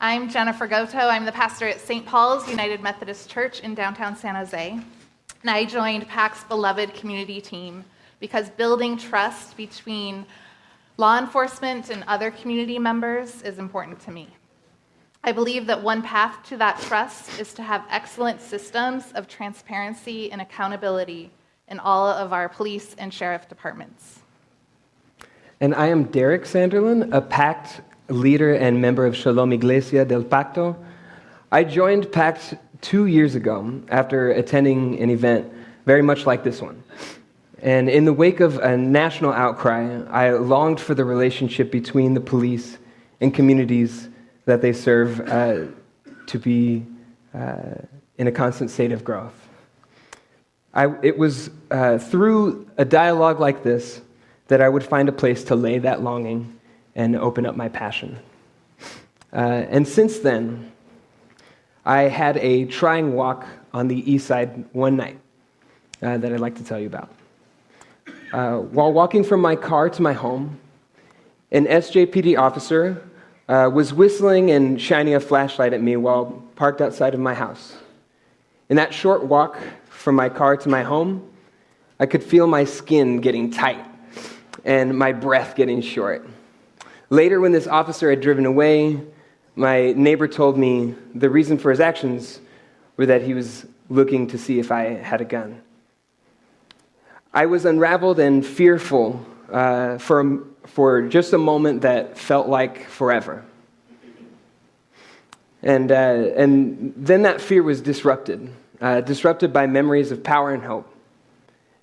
I'm Jennifer Goto. I'm the pastor at St. Paul's United Methodist Church in downtown San Jose. And I joined PACT's beloved community team because building trust between law enforcement and other community members is important to me. I believe that one path to that trust is to have excellent systems of transparency and accountability in all of our police and sheriff departments. And I am Derek Sanderlin, a PACT leader and member of Shalom Iglesia del Pacto. I joined PACT 2 years ago after attending an event very much like this one. And in the wake of a national outcry, I longed for the relationship between the police and communities that they serve to be in a constant state of growth. It was through a dialogue like this that I would find a place to lay that longing and open up my passion. And since then, I had a trying walk on the east side one night that I'd like to tell you about. While walking from my car to my home, an SJPD officer was whistling and shining a flashlight at me while parked outside of my house. In that short walk from my car to my home, I could feel my skin getting tight and my breath getting short. Later, when this officer had driven away, my neighbor told me the reason for his actions were that he was looking to see if I had a gun. I was unraveled and fearful for just a moment that felt like forever. And then that fear was disrupted by memories of power and hope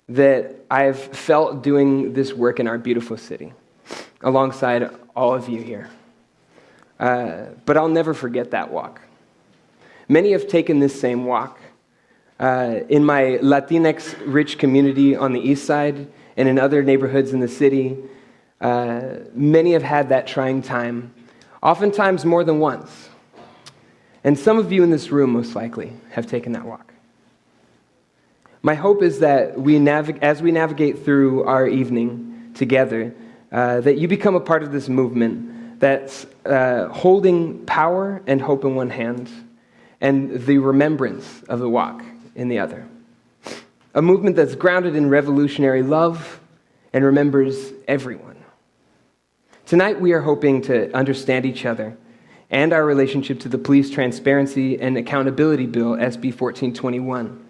that I've felt doing this work in our beautiful city, alongside all of you here. But I'll never forget that walk. Many have taken this same walk. In my Latinx-rich community on the east side and in other neighborhoods in the city, many have had that trying time, oftentimes more than once. And some of you in this room, most likely, have taken that walk. My hope is that as we navigate through our evening together, that you become a part of this movement that's holding power and hope in one hand and the remembrance of the walk in the other. A movement that's grounded in revolutionary love and remembers everyone. Tonight we are hoping to understand each other and our relationship to the Police Transparency and Accountability Bill, SB 1421.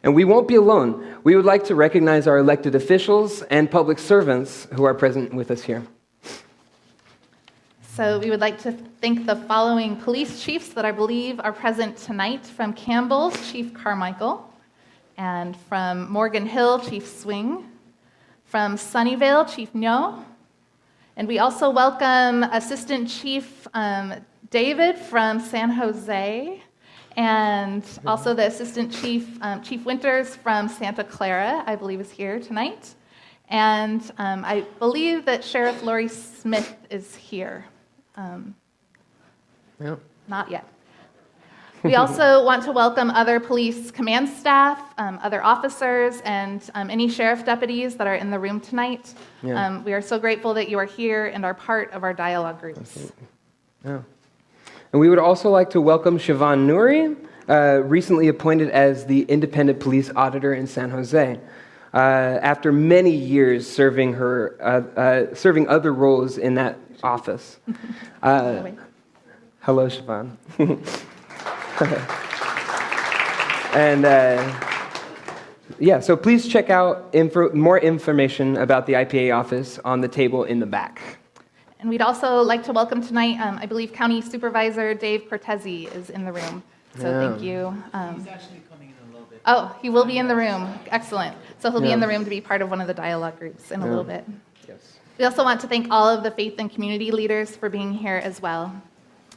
And we won't be alone. We would like to recognize our elected officials and public servants who are present with us here. So we would like to thank the following police chiefs that I believe are present tonight. From Campbell, Chief Carmichael, and from Morgan Hill, Chief Swing, from Sunnyvale, Chief Nyo, and we also welcome Assistant Chief David from San Jose, and also the Assistant Chief, Chief Winters from Santa Clara, I believe is here tonight. And I believe that Sheriff Lori Smith is here. Not yet. We also want to welcome other police command staff, other officers, and any sheriff deputies that are in the room tonight. Yeah. We are so grateful that you are here and are part of our dialogue groups. Absolutely. Yeah. And we would also like to welcome Siobhan Nouri, recently appointed as the independent police auditor in San Jose, after many years serving other roles in that office. Hello, Siobhan. And so please check out more information about the IPA office on the table in the back. And we'd also like to welcome tonight, I believe County Supervisor Dave Cortese is in the room. So thank you. He's actually coming in a little bit. Oh, he will be in the room. Excellent. So he'll be in the room to be part of one of the dialogue groups in a little bit. Yes. We also want to thank all of the faith and community leaders for being here as well.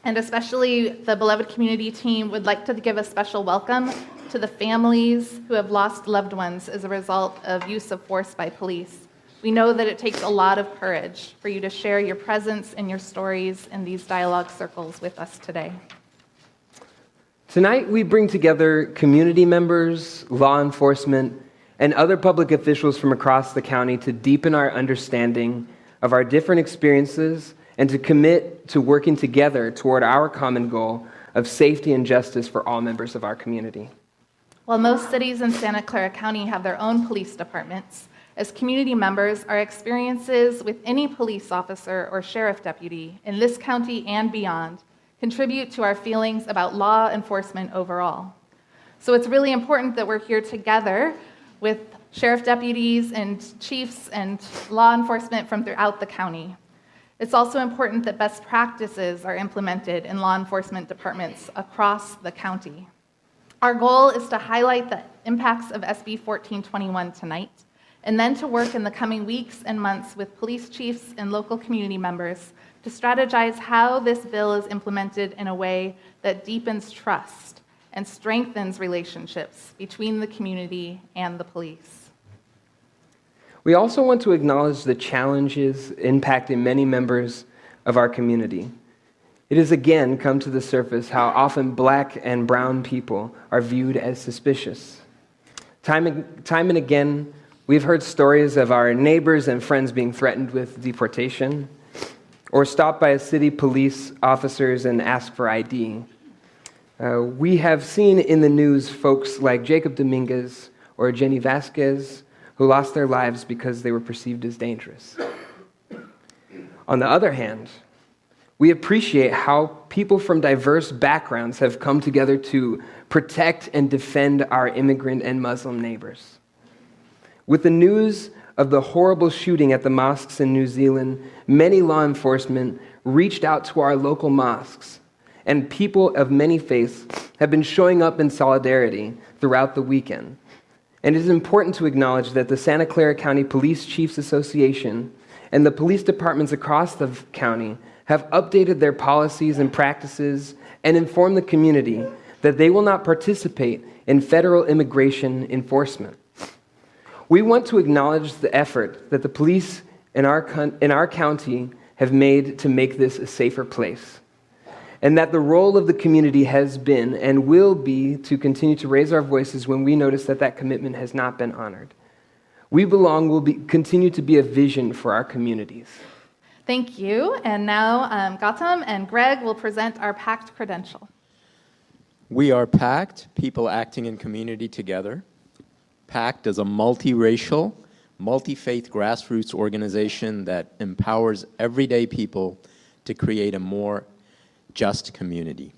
And especially the beloved community team would like to give a special welcome to the families who have lost loved ones as a result of use of force by police. We know that it takes a lot of courage for you to share your presence and your stories in these dialogue circles with us today. Tonight, we bring together community members, law enforcement, and other public officials from across the county to deepen our understanding of our different experiences and to commit to working together toward our common goal of safety and justice for all members of our community. While most cities in Santa Clara County have their own police departments, as community members, our experiences with any police officer or sheriff deputy in this county and beyond contribute to our feelings about law enforcement overall. So it's really important that we're here together with sheriff deputies and chiefs and law enforcement from throughout the county. It's also important that best practices are implemented in law enforcement departments across the county. Our goal is to highlight the impacts of SB 1421 tonight, and then to work in the coming weeks and months with police chiefs and local community members to strategize how this bill is implemented in a way that deepens trust and strengthens relationships between the community and the police. We also want to acknowledge the challenges impacting many members of our community. It has again come to the surface how often black and brown people are viewed as suspicious. Time and again, we've heard stories of our neighbors and friends being threatened with deportation, or stopped by city police officers and asked for ID. We have seen in the news folks like Jacob Dominguez or Jenny Vasquez who lost their lives because they were perceived as dangerous. On the other hand, we appreciate how people from diverse backgrounds have come together to protect and defend our immigrant and Muslim neighbors. With the news of the horrible shooting at the mosques in New Zealand, many law enforcement reached out to our local mosques, and people of many faiths have been showing up in solidarity throughout the weekend. And it is important to acknowledge that the Santa Clara County Police Chiefs Association and the police departments across the county have updated their policies and practices and informed the community that they will not participate in federal immigration enforcement. We want to acknowledge the effort that the police in our county have made to make this a safer place, and that the role of the community has been and will be to continue to raise our voices when we notice that that commitment has not been honored. We Belong will continue to be a vision for our communities. Thank you. And now Gautam and Greg will present our PACT credential. We are PACT, People Acting in Community Together. PACT is a multiracial, multi-faith grassroots organization that empowers everyday people to create a more just community.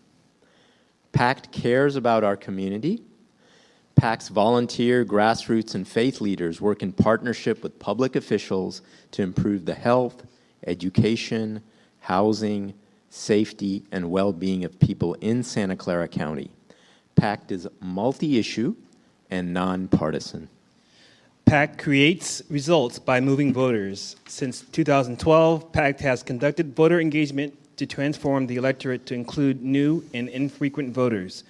PACT cares about our community. PACT's volunteer, grassroots, and faith leaders work in partnership with public officials to improve the health, education, housing, safety, and well-being of people in Santa Clara County. PACT is multi-issue and nonpartisan. PACT creates results by moving voters. Since 2012, PACT has conducted voter engagement to transform the electorate to include new and infrequent voters,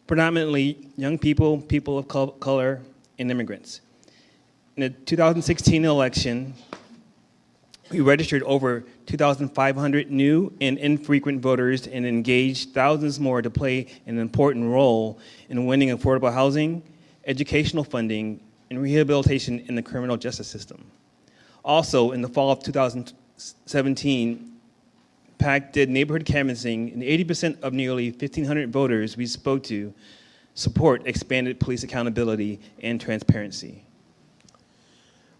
predominantly young people, people of color, and immigrants. In the 2016 election, we registered over 2,500 new and infrequent voters and engaged thousands more to play an important role in winning affordable housing, educational funding, and rehabilitation in the criminal justice system. Also, in the fall of 2017, PACT did neighborhood canvassing, and 80% of nearly 1,500 voters we spoke to support expanded police accountability and transparency.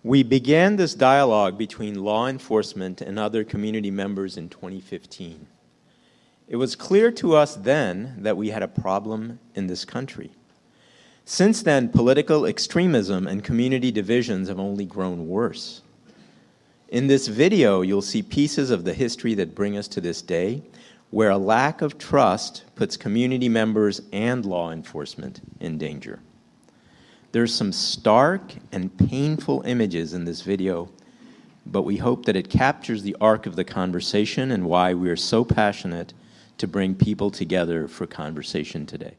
We began this dialogue between law enforcement and other community members in 2015. It was clear to us then that we had a problem in this country. Since then, political extremism and community divisions have only grown worse. In this video, you'll see pieces of the history that bring us to this day, where a lack of trust puts community members and law enforcement in danger. There's some stark and painful images in this video, but we hope that it captures the arc of the conversation and why we are so passionate to bring people together for conversation today.